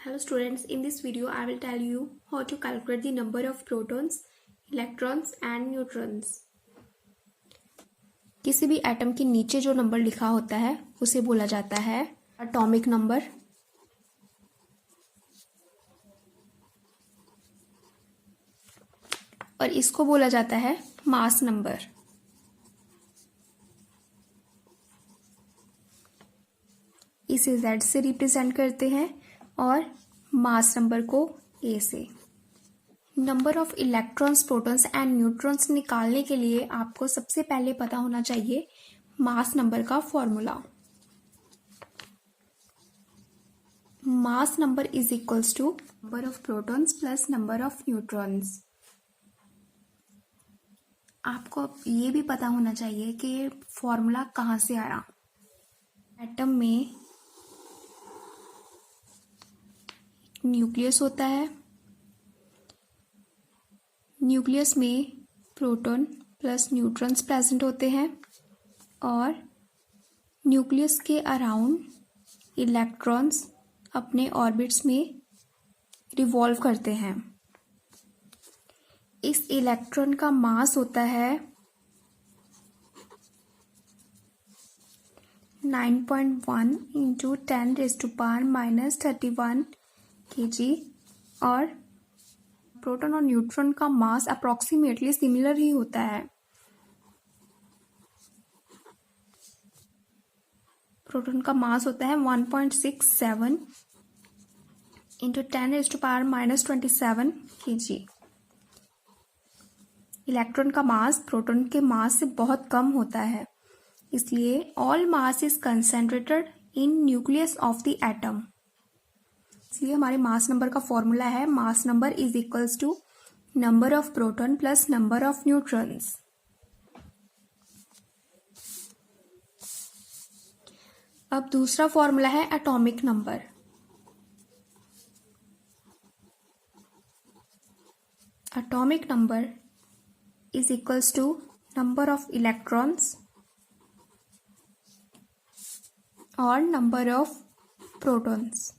Hello students, in this video I will tell you how to calculate the number of protons, electrons and neutrons. किसी भी atom के नीचे जो number लिखा होता है उसे बोला जाता है एटॉमिक नंबर। और इसको बोला जाता है मास नंबर। इसे Z से रिप्रेजेंट करते हैं और मास नंबर को A से। Number of electrons, protons and neutrons निकालने के लिए आपको सबसे पहले पता होना चाहिए मास नंबर का formula. Mass number is equals to number of protons plus number of neutrons. आपको ये भी पता होना चाहिए कि फॉर्मूला कहाँ से आया। एटम में न्यूक्लियस होता है, न्यूक्लियस में प्रोटॉन प्लस न्यूट्रॉन्स प्रेजेंट होते हैं और न्यूक्लियस के अराउंड इलेक्ट्रॉन्स अपने ऑर्बिट्स में रिवॉल्व करते हैं। इस इलेक्ट्रॉन का मास होता है 9.1 इंटू 10⁻⁻31 kg और प्रोटॉन और न्यूट्रॉन का मास अप्रोक्सीमेटली सिमिलर ही होता है। प्रोटॉन का मास होता है 1.67 इंटू 10⁻⁻27 kg। इलेक्ट्रॉन का मास प्रोटॉन के मास से बहुत कम होता है, इसलिए all mass is concentrated in nucleus of the atom. इसलिए हमारे मास नंबर का फॉर्मूला है mass number is equals to number of proton plus number of neutrons. अब दूसरा फॉर्मूला है atomic number. Atomic number is equals to number of electrons और number of protons.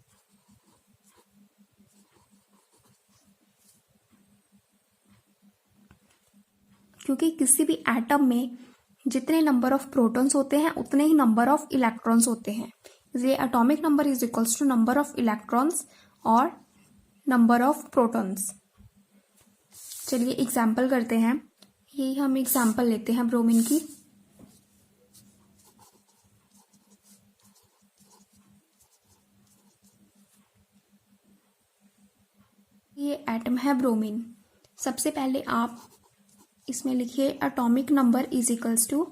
क्योंकि किसी भी एटम में जितने नंबर ऑफ प्रोटॉन्स होते हैं उतने ही नंबर ऑफ इलेक्ट्रॉन्स होते हैं, इसलिए atomic number is equals to number of electrons और नंबर ऑफ प्रोटॉन्स। चलिए एग्जाम्पल करते हैं। यही हम एग्जाम्पल लेते हैं ब्रोमीन की। ये एटम है ब्रोमीन। सबसे पहले आप इसमें लिखिए atomic number is equals to,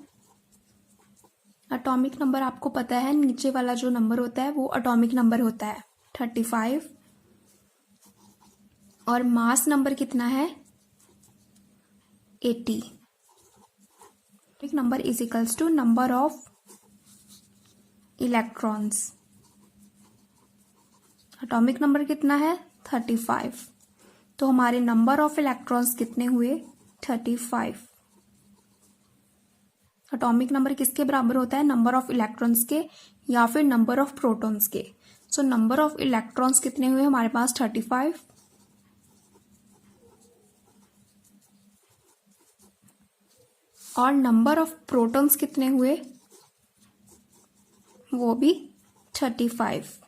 atomic number आपको पता है नीचे वाला जो नंबर होता है वो एटॉमिक नंबर होता है 35 और मास नंबर कितना है 80। Atomic number is equals to number of electrons. Atomic number कितना है 35, तो हमारे नंबर ऑफ इलेक्ट्रॉन्स कितने हुए 35। एटॉमिक नंबर किसके बराबर होता है नंबर ऑफ इलेक्ट्रॉन्स के या फिर नंबर ऑफ प्रोटॉन्स के। सो नंबर ऑफ इलेक्ट्रॉन्स कितने हुए हमारे पास 35 और नंबर ऑफ प्रोटॉन्स कितने हुए वो भी 35।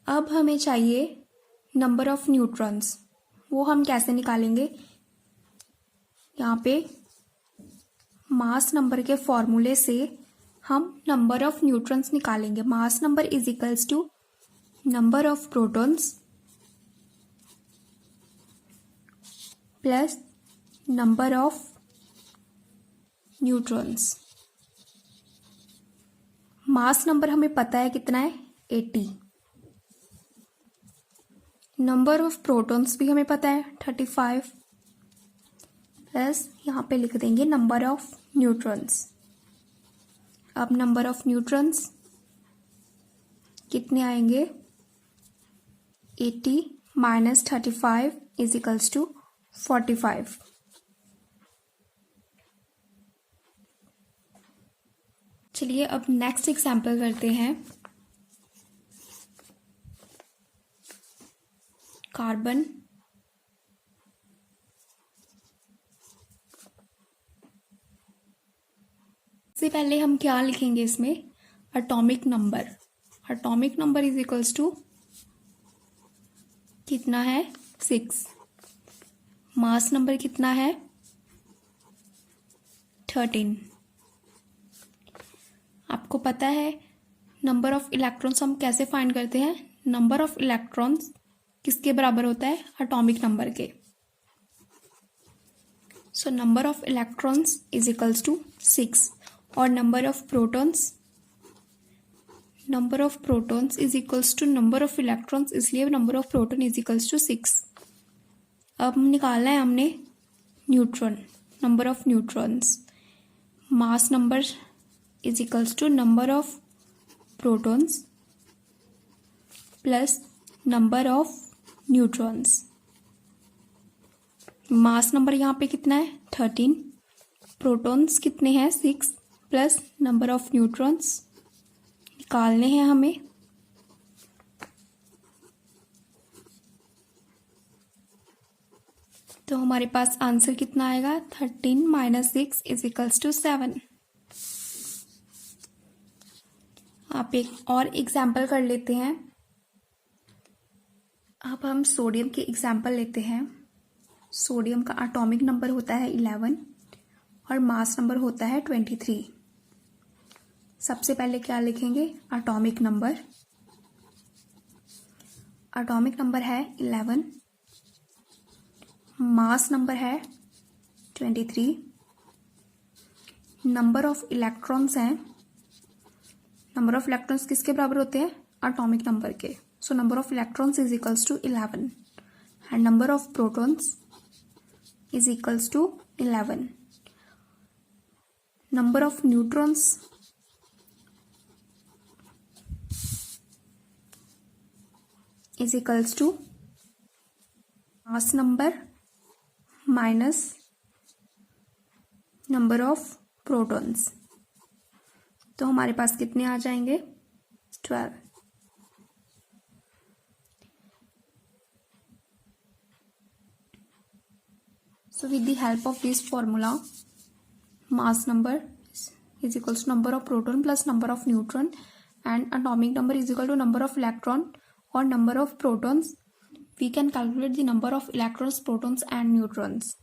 अब हमें चाहिए नंबर ऑफ न्यूट्रॉन्स। वो हम कैसे निकालेंगे? यहाँ पे मास नंबर के फॉर्मूले से हम नंबर ऑफ न्यूट्रॉन्स निकालेंगे। Mass number is equals to number of protons plus number of neutrons. Mass number हमें पता है कितना है 80। नंबर ऑफ प्रोटॉन्स भी हमें पता है 35 प्लस यहाँ पे लिख देंगे नंबर ऑफ न्यूट्रॉन्स। अब नंबर ऑफ न्यूट्रॉन्स कितने आएंगे 80 माइनस 35 इज इक्वल्स टू 45। चलिए अब नेक्स्ट एग्जाम्पल करते हैं। कार्बन से पहले हम क्या लिखेंगे इसमें, atomic number. Atomic number is equals to कितना है 6, मास नंबर कितना है 13। आपको पता है नंबर ऑफ इलेक्ट्रॉन्स हम कैसे फाइंड करते हैं, नंबर ऑफ इलेक्ट्रॉन्स किसके बराबर होता है, एटॉमिक नंबर के। So number of electrons is equals to 6 और number of protons is equals to number of electrons, इसलिए number of proton is equals to 6। अब निकालना है हमने neutron, number of neutrons. Mass number is equals to number of protons plus number of neutrons. Mass number यहाँ पे कितना है 13, protons कितने हैं 6 प्लस नंबर ऑफ न्यूट्रॉन्स निकालने हैं हमें। तो हमारे पास आंसर कितना आएगा 13 माइनस 6 इज इक्वल्स टू 7। आप एक और एग्जाम्पल कर लेते हैं। अब हम सोडियम के एग्जाम्पल लेते हैं। सोडियम का एटॉमिक नंबर होता है 11 और मास नंबर होता है 23। सबसे पहले क्या लिखेंगे, एटॉमिक नंबर। एटॉमिक नंबर है 11, मास नंबर है 23, नंबर ऑफ इलेक्ट्रॉन्स हैं। नंबर ऑफ इलेक्ट्रॉन्स किसके बराबर होते हैं, एटॉमिक नंबर के। So number of electrons is equals to 11 and number of protons is equals to 11। Number of neutrons is equals to mass number minus number of protons. तो हमारे पास कितने आ जाएंगे 12। So with the help of this formula, mass number is equals to number of proton plus number of neutron and atomic number is equal to number of electron or number of protons. We can calculate the number of electrons, protons and neutrons.